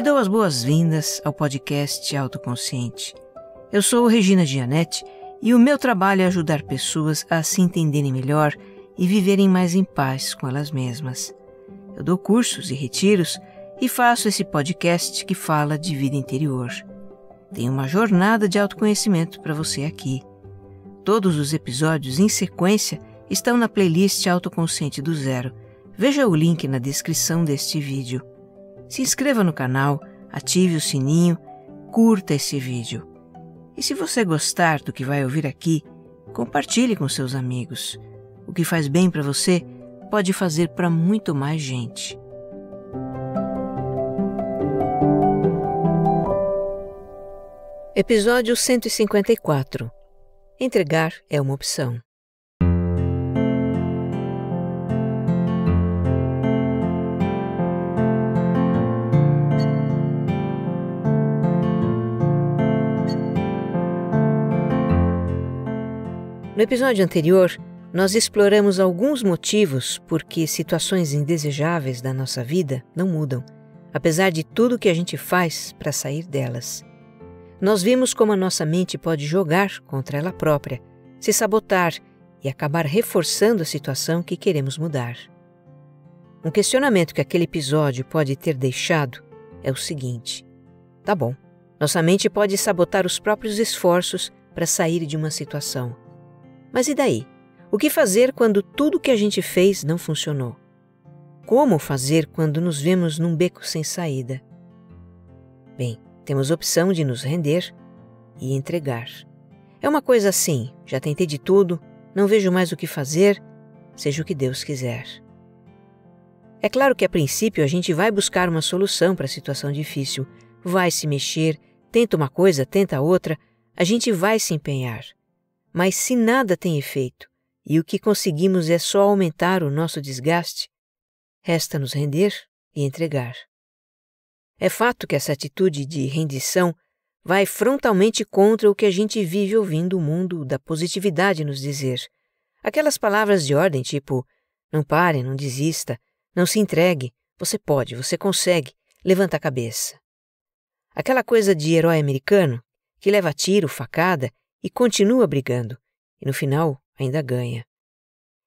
dou as boas-vindas ao podcast Autoconsciente. Eu sou Regina Gianetti e o meu trabalho é ajudar pessoas a se entenderem melhor e viverem mais em paz com elas mesmas. Eu dou cursos e retiros e faço esse podcast que fala de vida interior. Tem uma jornada de autoconhecimento para você aqui. Todos os episódios em sequência estão na playlist Autoconsciente do Zero. Veja o link na descrição deste vídeo. Se inscreva no canal, ative o sininho, curta esse vídeo. E se você gostar do que vai ouvir aqui, compartilhe com seus amigos. O que faz bem para você pode fazer para muito mais gente. Episódio 154. Entregar é uma opção. No episódio anterior, nós exploramos alguns motivos por que situações indesejáveis da nossa vida não mudam, apesar de tudo que a gente faz para sair delas. Nós vimos como a nossa mente pode jogar contra ela própria, se sabotar e acabar reforçando a situação que queremos mudar. Um questionamento que aquele episódio pode ter deixado é o seguinte: tá bom, nossa mente pode sabotar os próprios esforços para sair de uma situação. Mas e daí? O que fazer quando tudo que a gente fez não funcionou? Como fazer quando nos vemos num beco sem saída? Bem, temos a opção de nos render e entregar. É uma coisa assim: já tentei de tudo, não vejo mais o que fazer, seja o que Deus quiser. É claro que a princípio a gente vai buscar uma solução para a situação difícil, vai se mexer, tenta uma coisa, tenta outra, a gente vai se empenhar. Mas se nada tem efeito e o que conseguimos é só aumentar o nosso desgaste, resta nos render e entregar. É fato que essa atitude de rendição vai frontalmente contra o que a gente vive ouvindo o mundo da positividade nos dizer. Aquelas palavras de ordem tipo: não pare, não desista, não se entregue, você pode, você consegue, levanta a cabeça. Aquela coisa de herói americano que leva tiro, facada e continua brigando, e no final ainda ganha.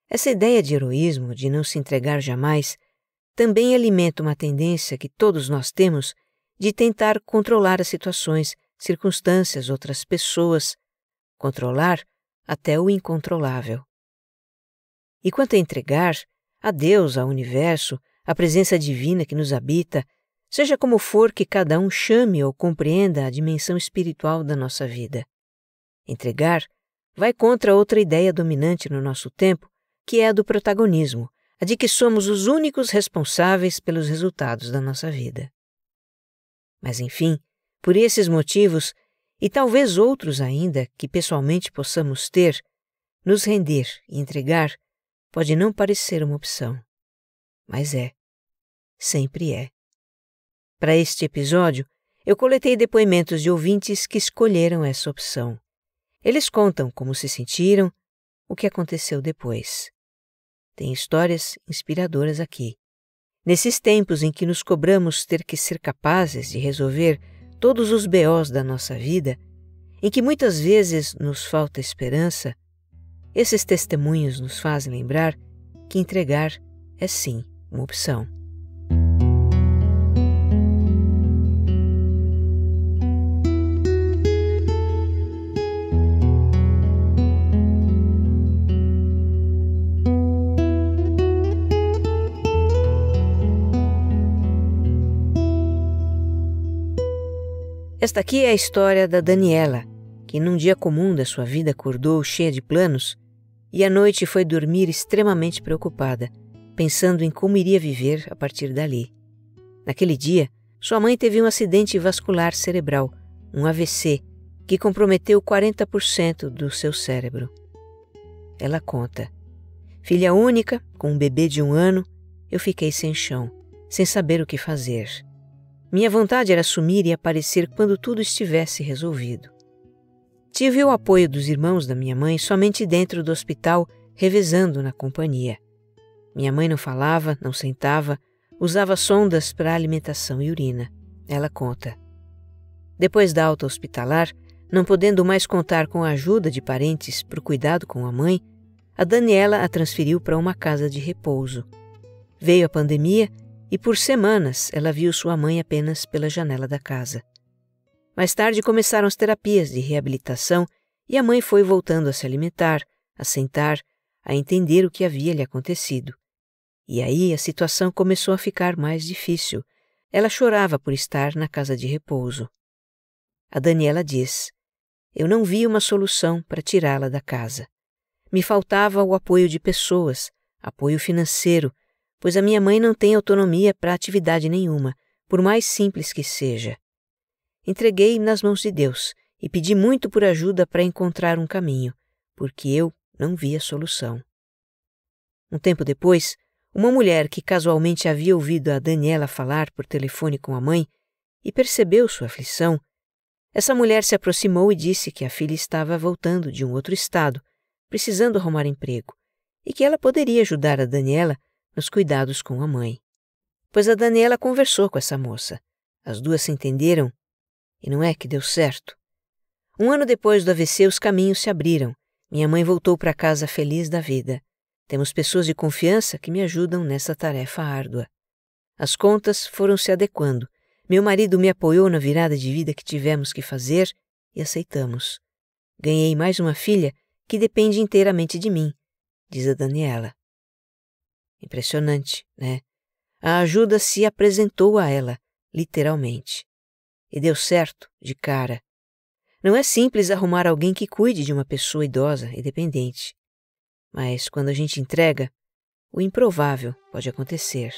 Essa ideia de heroísmo, de não se entregar jamais, também alimenta uma tendência que todos nós temos de tentar controlar as situações, circunstâncias, outras pessoas, controlar até o incontrolável. E quanto a entregar, a Deus, ao universo, à presença divina que nos habita, seja como for que cada um chame ou compreenda a dimensão espiritual da nossa vida. Entregar vai contra outra ideia dominante no nosso tempo, que é a do protagonismo, a de que somos os únicos responsáveis pelos resultados da nossa vida. Mas enfim, por esses motivos, e talvez outros ainda que pessoalmente possamos ter, nos render e entregar pode não parecer uma opção. Mas é. Sempre é. Para este episódio, eu coletei depoimentos de ouvintes que escolheram essa opção. Eles contam como se sentiram, o que aconteceu depois. Tem histórias inspiradoras aqui. Nesses tempos em que nos cobramos ter que ser capazes de resolver todos os BOs da nossa vida, em que muitas vezes nos falta esperança, esses testemunhos nos fazem lembrar que entregar é sim uma opção. Esta aqui é a história da Daniela, que num dia comum da sua vida acordou cheia de planos e à noite foi dormir extremamente preocupada, pensando em como iria viver a partir dali. Naquele dia, sua mãe teve um acidente vascular cerebral, um AVC, que comprometeu 40% do seu cérebro. Ela conta: filha única, com um bebê de 1 ano, eu fiquei sem chão, sem saber o que fazer. Minha vontade era sumir e aparecer quando tudo estivesse resolvido. Tive o apoio dos irmãos da minha mãe somente dentro do hospital, revezando na companhia. Minha mãe não falava, não sentava, usava sondas para alimentação e urina. Ela conta. Depois da alta hospitalar, não podendo mais contar com a ajuda de parentes para o cuidado com a mãe, a Daniela a transferiu para uma casa de repouso. Veio a pandemia e por semanas ela viu sua mãe apenas pela janela da casa. Mais tarde começaram as terapias de reabilitação e a mãe foi voltando a se alimentar, a sentar, a entender o que havia lhe acontecido. E aí a situação começou a ficar mais difícil. Ela chorava por estar na casa de repouso. A Daniela diz: eu não vi uma solução para tirá-la da casa. Me faltava o apoio de pessoas, apoio financeiro, pois a minha mãe não tem autonomia para atividade nenhuma, por mais simples que seja. Entreguei nas mãos de Deus e pedi muito por ajuda para encontrar um caminho, porque eu não via solução. Um tempo depois, uma mulher que casualmente havia ouvido a Daniela falar por telefone com a mãe e percebeu sua aflição, essa mulher se aproximou e disse que a filha estava voltando de um outro estado, precisando arrumar emprego, e que ela poderia ajudar a Daniela nos cuidados com a mãe. Pois a Daniela conversou com essa moça. As duas se entenderam e não é que deu certo. Um ano depois do AVC, os caminhos se abriram. Minha mãe voltou para casa feliz da vida. Temos pessoas de confiança que me ajudam nessa tarefa árdua. As contas foram se adequando. Meu marido me apoiou na virada de vida que tivemos que fazer e aceitamos. Ganhei mais uma filha que depende inteiramente de mim, diz a Daniela. Impressionante, né? A ajuda se apresentou a ela, literalmente. E deu certo, de cara. Não é simples arrumar alguém que cuide de uma pessoa idosa e dependente. Mas quando a gente entrega, o improvável pode acontecer.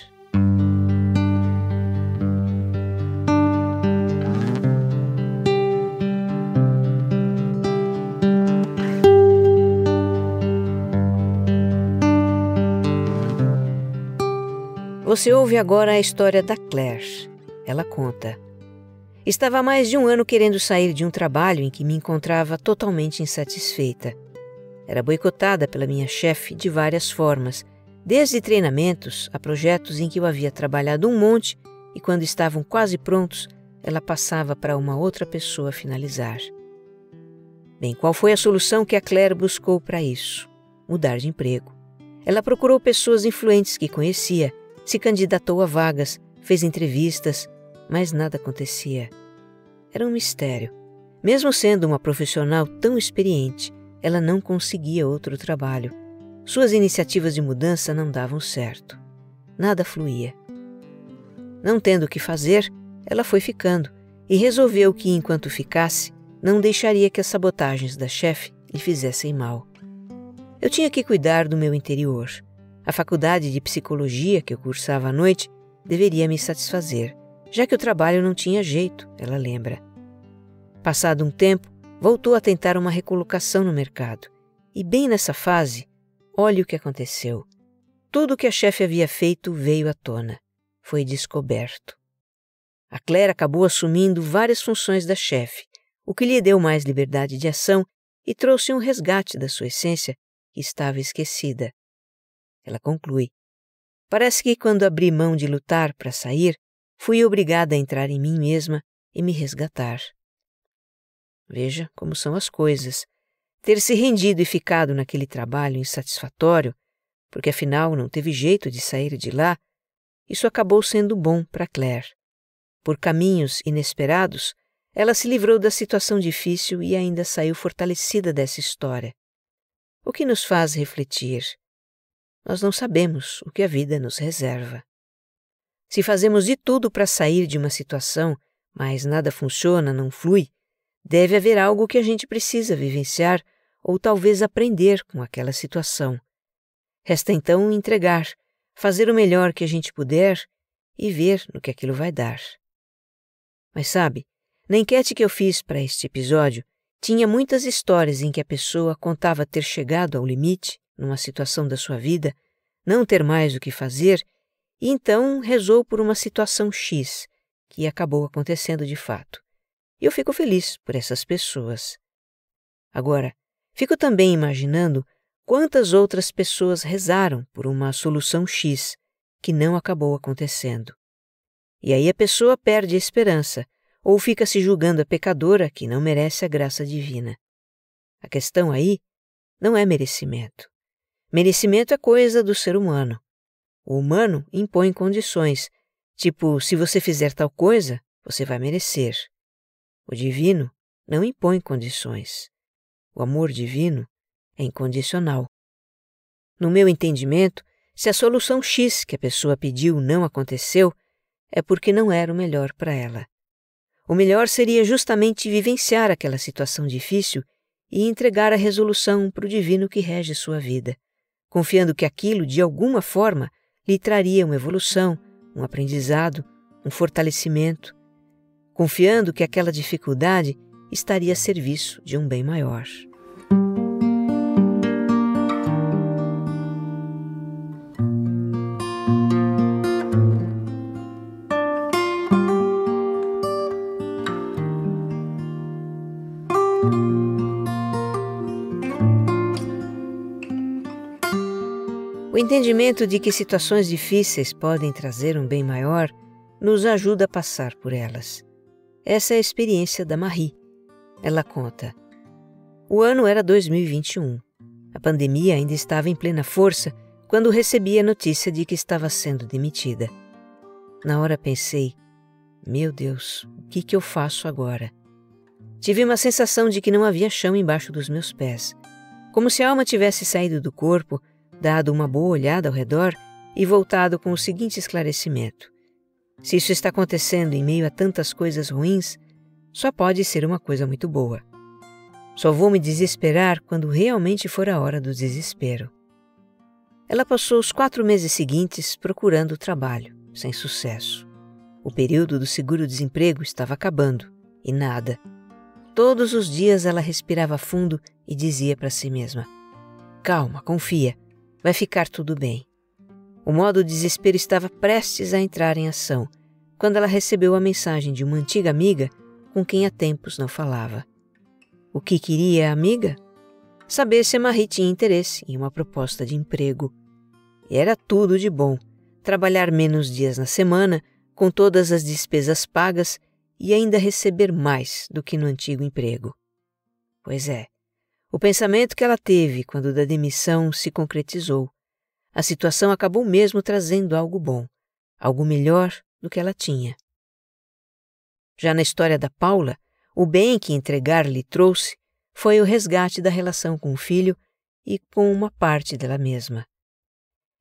Você ouve agora a história da Claire. Ela conta. Estava há mais de um ano querendo sair de um trabalho em que me encontrava totalmente insatisfeita. Era boicotada pela minha chefe de várias formas, desde treinamentos a projetos em que eu havia trabalhado um monte e quando estavam quase prontos, ela passava para uma outra pessoa finalizar. Bem, qual foi a solução que a Claire buscou para isso? Mudar de emprego. Ela procurou pessoas influentes que conhecia, se candidatou a vagas, fez entrevistas, mas nada acontecia. Era um mistério. Mesmo sendo uma profissional tão experiente, ela não conseguia outro trabalho. Suas iniciativas de mudança não davam certo. Nada fluía. Não tendo o que fazer, ela foi ficando e resolveu que, enquanto ficasse, não deixaria que as sabotagens da chefe lhe fizessem mal. Eu tinha que cuidar do meu interior. A faculdade de psicologia que eu cursava à noite deveria me satisfazer, já que o trabalho não tinha jeito, ela lembra. Passado um tempo, voltou a tentar uma recolocação no mercado. E bem nessa fase, olhe o que aconteceu. Tudo o que a chefe havia feito veio à tona. Foi descoberto. A Claire acabou assumindo várias funções da chefe, o que lhe deu mais liberdade de ação e trouxe um resgate da sua essência que estava esquecida. Ela conclui. Parece que quando abri mão de lutar para sair, fui obrigada a entrar em mim mesma e me resgatar. Veja como são as coisas. Ter se rendido e ficado naquele trabalho insatisfatório, porque afinal não teve jeito de sair de lá, isso acabou sendo bom para Claire. Por caminhos inesperados, ela se livrou da situação difícil e ainda saiu fortalecida dessa história. O que nos faz refletir? Nós não sabemos o que a vida nos reserva. Se fazemos de tudo para sair de uma situação, mas nada funciona, não flui, deve haver algo que a gente precisa vivenciar ou talvez aprender com aquela situação. Resta então entregar, fazer o melhor que a gente puder e ver no que aquilo vai dar. Mas sabe, na enquete que eu fiz para este episódio, tinha muitas histórias em que a pessoa contava ter chegado ao limite numa situação da sua vida, não ter mais o que fazer, e então rezou por uma situação X, que acabou acontecendo de fato. E eu fico feliz por essas pessoas. Agora, fico também imaginando quantas outras pessoas rezaram por uma solução X que não acabou acontecendo. E aí a pessoa perde a esperança ou fica se julgando a pecadora que não merece a graça divina. A questão aí não é merecimento. Merecimento é coisa do ser humano. O humano impõe condições, tipo, se você fizer tal coisa, você vai merecer. O divino não impõe condições. O amor divino é incondicional. No meu entendimento, se a solução X que a pessoa pediu não aconteceu, é porque não era o melhor para ela. O melhor seria justamente vivenciar aquela situação difícil e entregar a resolução para o divino que rege sua vida, confiando que aquilo, de alguma forma, lhe traria uma evolução, um aprendizado, um fortalecimento, confiando que aquela dificuldade estaria a serviço de um bem maior. O entendimento de que situações difíceis podem trazer um bem maior nos ajuda a passar por elas. Essa é a experiência da Marie. Ela conta: o ano era 2021. A pandemia ainda estava em plena força quando recebi a notícia de que estava sendo demitida. Na hora pensei: meu Deus, o que eu faço agora? Tive uma sensação de que não havia chão embaixo dos meus pés, como se a alma tivesse saído do corpo, dado uma boa olhada ao redor e voltado com o seguinte esclarecimento: se isso está acontecendo em meio a tantas coisas ruins, só pode ser uma coisa muito boa. Só vou me desesperar quando realmente for a hora do desespero. Ela passou os 4 meses seguintes procurando trabalho, sem sucesso. O período do seguro-desemprego estava acabando, e nada. Todos os dias ela respirava fundo e dizia para si mesma: calma, confia, vai ficar tudo bem. O modo desespero estava prestes a entrar em ação, quando ela recebeu a mensagem de uma antiga amiga com quem há tempos não falava. O que queria a amiga? Saber se a Marie tinha interesse em uma proposta de emprego. E era tudo de bom: trabalhar menos dias na semana, com todas as despesas pagas e ainda receber mais do que no antigo emprego. Pois é, o pensamento que ela teve quando da demissão se concretizou. A situação acabou mesmo trazendo algo bom, algo melhor do que ela tinha. Já na história da Paula, o bem que entregar lhe trouxe foi o resgate da relação com o filho e com uma parte dela mesma.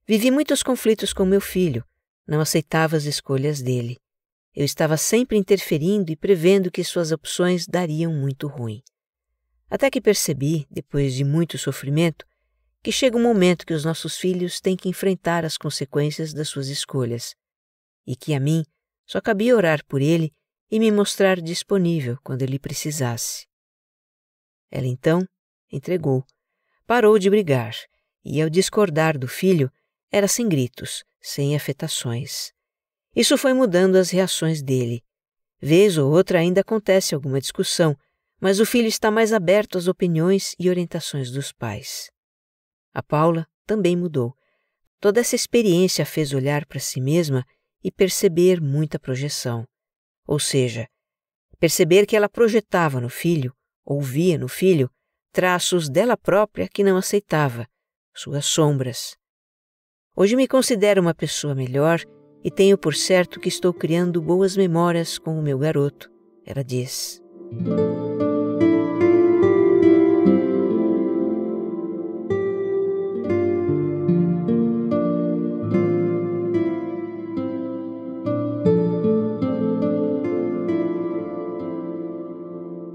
Vivi muitos conflitos com meu filho, não aceitava as escolhas dele. Eu estava sempre interferindo e prevendo que suas opções dariam muito ruim. Até que percebi, depois de muito sofrimento, que chega um momento que os nossos filhos têm que enfrentar as consequências das suas escolhas, e que a mim só cabia orar por ele e me mostrar disponível quando ele precisasse. Ela então entregou, parou de brigar, e ao discordar do filho, era sem gritos, sem afetações. Isso foi mudando as reações dele. Vez ou outra ainda acontece alguma discussão, mas o filho está mais aberto às opiniões e orientações dos pais. A Paula também mudou. Toda essa experiência a fez olhar para si mesma e perceber muita projeção. Ou seja, perceber que ela projetava no filho, ou via no filho, traços dela própria que não aceitava, suas sombras. Hoje me considero uma pessoa melhor e tenho por certo que estou criando boas memórias com o meu garoto, ela diz.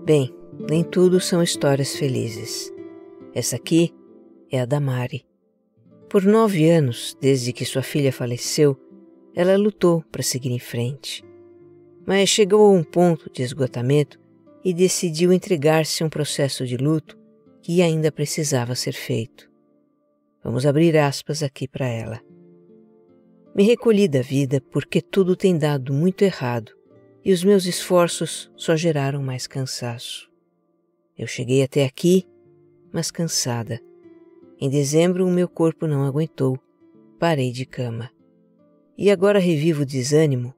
Bem, nem tudo são histórias felizes. Essa aqui é a da Mari. Por 9 anos, desde que sua filha faleceu, ela lutou para seguir em frente. Mas chegou a um ponto de esgotamento e decidiu entregar-se a um processo de luto que ainda precisava ser feito. Vamos abrir aspas aqui para ela. Me recolhi da vida porque tudo tem dado muito errado e os meus esforços só geraram mais cansaço. Eu cheguei até aqui, mas cansada. Em dezembro, o meu corpo não aguentou. Parei de cama. E agora revivo o desânimo,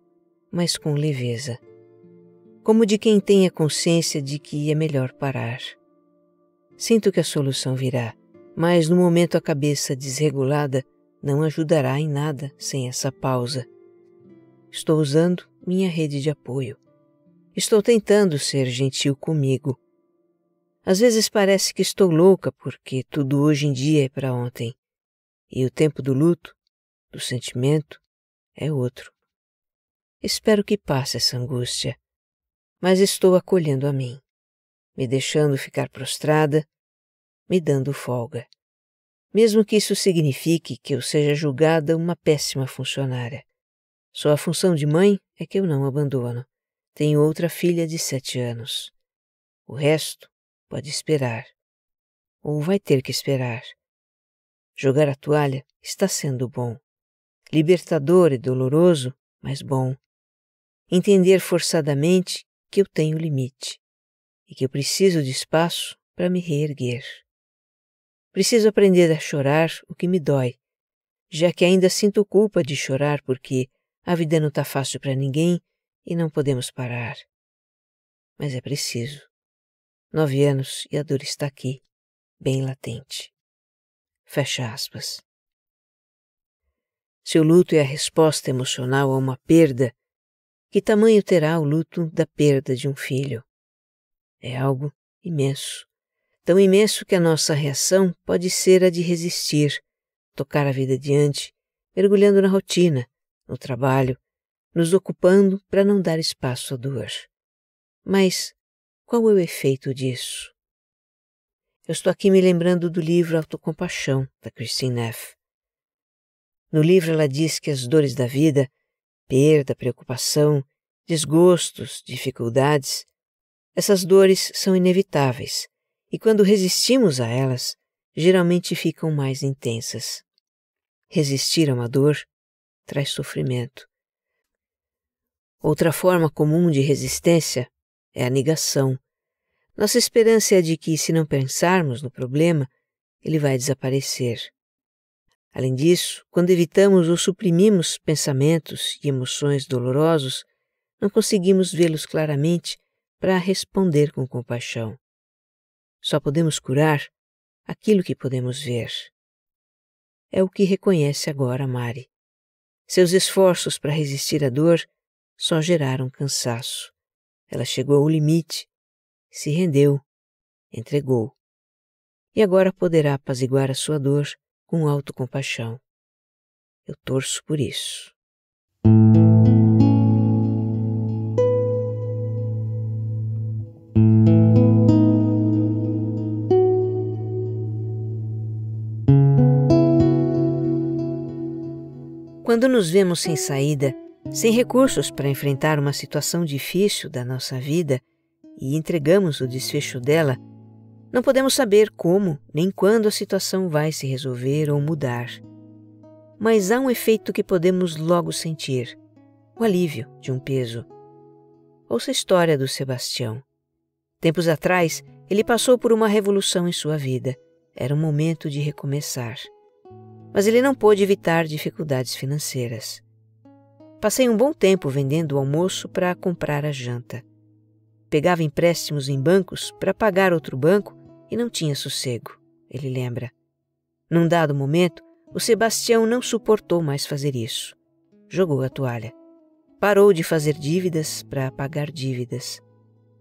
mas com leveza, como de quem tem a consciência de que é melhor parar. Sinto que a solução virá, mas no momento a cabeça desregulada não ajudará em nada sem essa pausa. Estou usando minha rede de apoio. Estou tentando ser gentil comigo. Às vezes parece que estou louca porque tudo hoje em dia é para ontem. E o tempo do luto, do sentimento, é outro. Espero que passe essa angústia, mas estou acolhendo a mim, me deixando ficar prostrada, me dando folga. Mesmo que isso signifique que eu seja julgada uma péssima funcionária. Só a função de mãe é que eu não abandono. Tenho outra filha de 7 anos. O resto pode esperar. Ou vai ter que esperar. Jogar a toalha está sendo bom. Libertador e doloroso, mas bom. Entender forçadamente que eu tenho limite e que eu preciso de espaço para me reerguer. Preciso aprender a chorar o que me dói, já que ainda sinto culpa de chorar porque a vida não está fácil para ninguém e não podemos parar. Mas é preciso. 9 anos e a dor está aqui, bem latente. Fecha aspas. Se o luto é a resposta emocional a uma perda, que tamanho terá o luto da perda de um filho? É algo imenso. Tão imenso que a nossa reação pode ser a de resistir, tocar a vida adiante, mergulhando na rotina, no trabalho, nos ocupando para não dar espaço à dor. Mas qual é o efeito disso? Eu estou aqui me lembrando do livro Autocompaixão, da Christine Neff. No livro ela diz que as dores da vida, perda, preocupação, desgostos, dificuldades, essas dores são inevitáveis e quando resistimos a elas, geralmente ficam mais intensas. Resistir a uma dor traz sofrimento. Outra forma comum de resistência é a negação. Nossa esperança é de que, se não pensarmos no problema, ele vai desaparecer. Além disso, quando evitamos ou suprimimos pensamentos e emoções dolorosos, não conseguimos vê-los claramente para responder com compaixão. Só podemos curar aquilo que podemos ver. É o que reconhece agora Mari. Seus esforços para resistir à dor só geraram cansaço. Ela chegou ao limite, se rendeu, entregou. E agora poderá apaziguar a sua dor com autocompaixão. Eu torço por isso. Quando nos vemos sem saída, sem recursos para enfrentar uma situação difícil da nossa vida e entregamos o desfecho dela, não podemos saber como nem quando a situação vai se resolver ou mudar. Mas há um efeito que podemos logo sentir, o alívio de um peso. Ouça a história do Sebastião. Tempos atrás, ele passou por uma revolução em sua vida. Era um momento de recomeçar. Mas ele não pôde evitar dificuldades financeiras. Passei um bom tempo vendendo o almoço para comprar a janta. Pegava empréstimos em bancos para pagar outro banco e não tinha sossego, ele lembra. Num dado momento, o Sebastião não suportou mais fazer isso. Jogou a toalha. Parou de fazer dívidas para pagar dívidas.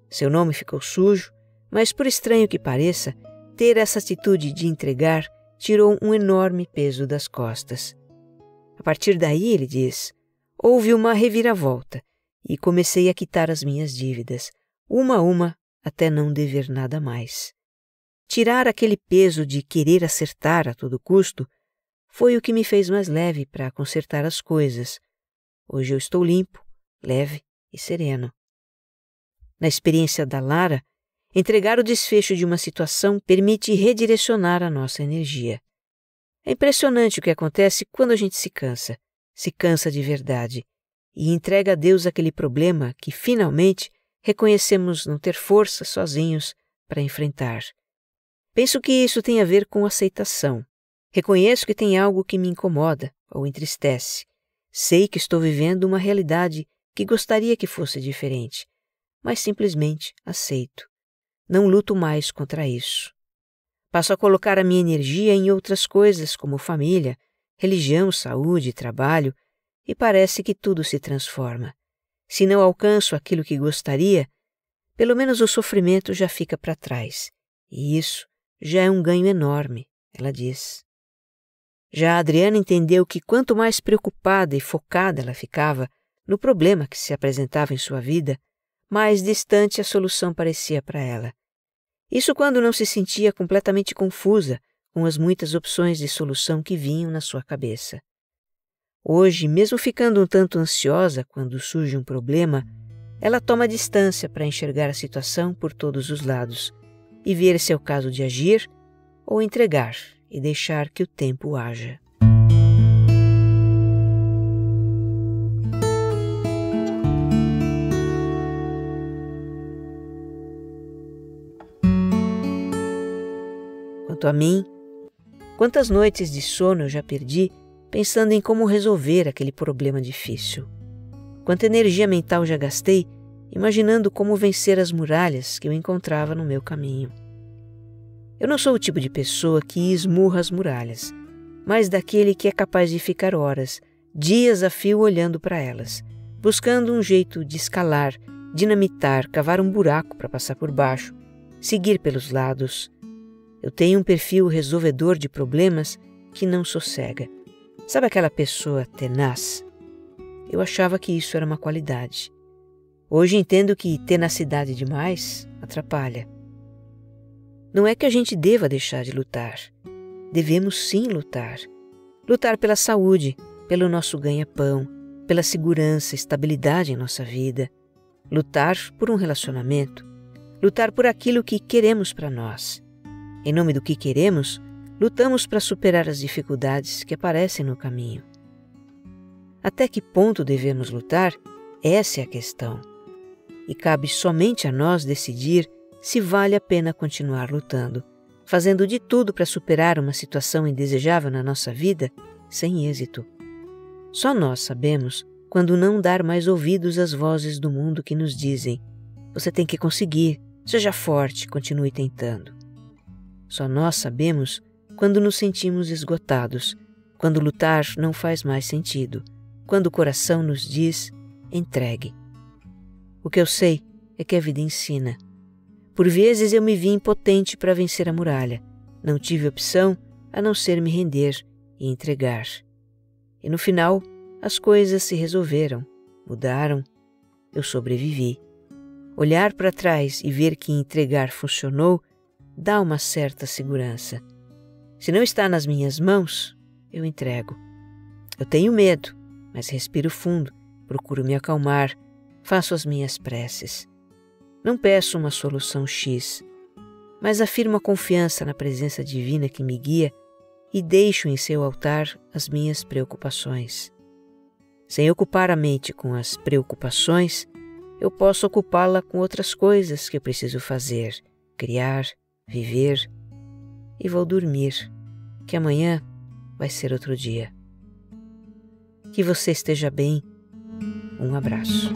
Seu nome ficou sujo, mas por estranho que pareça, ter essa atitude de entregar tirou um enorme peso das costas. A partir daí, ele diz, houve uma reviravolta e comecei a quitar as minhas dívidas, uma a uma, até não dever nada mais. Tirar aquele peso de querer acertar a todo custo foi o que me fez mais leve para consertar as coisas. Hoje eu estou limpo, leve e sereno. Na experiência da Lara, entregar o desfecho de uma situação permite redirecionar a nossa energia. É impressionante o que acontece quando a gente se cansa de verdade, e entrega a Deus aquele problema que, finalmente, reconhecemos não ter força sozinhos para enfrentar. Penso que isso tem a ver com aceitação. Reconheço que tem algo que me incomoda ou entristece. Sei que estou vivendo uma realidade que gostaria que fosse diferente, mas simplesmente aceito. Não luto mais contra isso. Passo a colocar a minha energia em outras coisas como família, religião, saúde, trabalho, e parece que tudo se transforma. Se não alcanço aquilo que gostaria, pelo menos o sofrimento já fica para trás. E isso já é um ganho enorme, ela diz. Já a Adriana entendeu que quanto mais preocupada e focada ela ficava no problema que se apresentava em sua vida, mais distante a solução parecia para ela. Isso quando não se sentia completamente confusa com as muitas opções de solução que vinham na sua cabeça. Hoje, mesmo ficando um tanto ansiosa quando surge um problema, ela toma distância para enxergar a situação por todos os lados e ver se é o caso de agir ou entregar e deixar que o tempo haja. Quanto a mim, quantas noites de sono eu já perdi pensando em como resolver aquele problema difícil. Quanta energia mental já gastei imaginando como vencer as muralhas que eu encontrava no meu caminho. Eu não sou o tipo de pessoa que esmurra as muralhas, mas daquele que é capaz de ficar horas, dias a fio olhando para elas, buscando um jeito de escalar, dinamitar, cavar um buraco para passar por baixo, seguir pelos lados. Eu tenho um perfil resolvedor de problemas que não sossega. Sabe aquela pessoa tenaz? Eu achava que isso era uma qualidade. Hoje entendo que tenacidade demais atrapalha. Não é que a gente deva deixar de lutar. Devemos sim lutar. Lutar pela saúde, pelo nosso ganha-pão, pela segurança, estabilidade em nossa vida. Lutar por um relacionamento. Lutar por aquilo que queremos para nós. Em nome do que queremos, lutamos para superar as dificuldades que aparecem no caminho. Até que ponto devemos lutar? Essa é a questão. E cabe somente a nós decidir se vale a pena continuar lutando, fazendo de tudo para superar uma situação indesejável na nossa vida, sem êxito. Só nós sabemos quando não dar mais ouvidos às vozes do mundo que nos dizem: você tem que conseguir, seja forte, continue tentando. Só nós sabemos quando nos sentimos esgotados, quando lutar não faz mais sentido, quando o coração nos diz: entregue. O que eu sei é que a vida ensina. Por vezes eu me vi impotente para vencer a muralha. Não tive opção a não ser me render e entregar. E no final, as coisas se resolveram, mudaram. Eu sobrevivi. Olhar para trás e ver que entregar funcionou dá uma certa segurança. Se não está nas minhas mãos, eu entrego. Eu tenho medo, mas respiro fundo, procuro me acalmar, faço as minhas preces. Não peço uma solução X, mas afirmo a confiança na presença divina que me guia e deixo em seu altar as minhas preocupações. Sem ocupar a mente com as preocupações, eu posso ocupá-la com outras coisas que eu preciso fazer, criar, viver, e vou dormir, que amanhã vai ser outro dia. Que você esteja bem. Um abraço.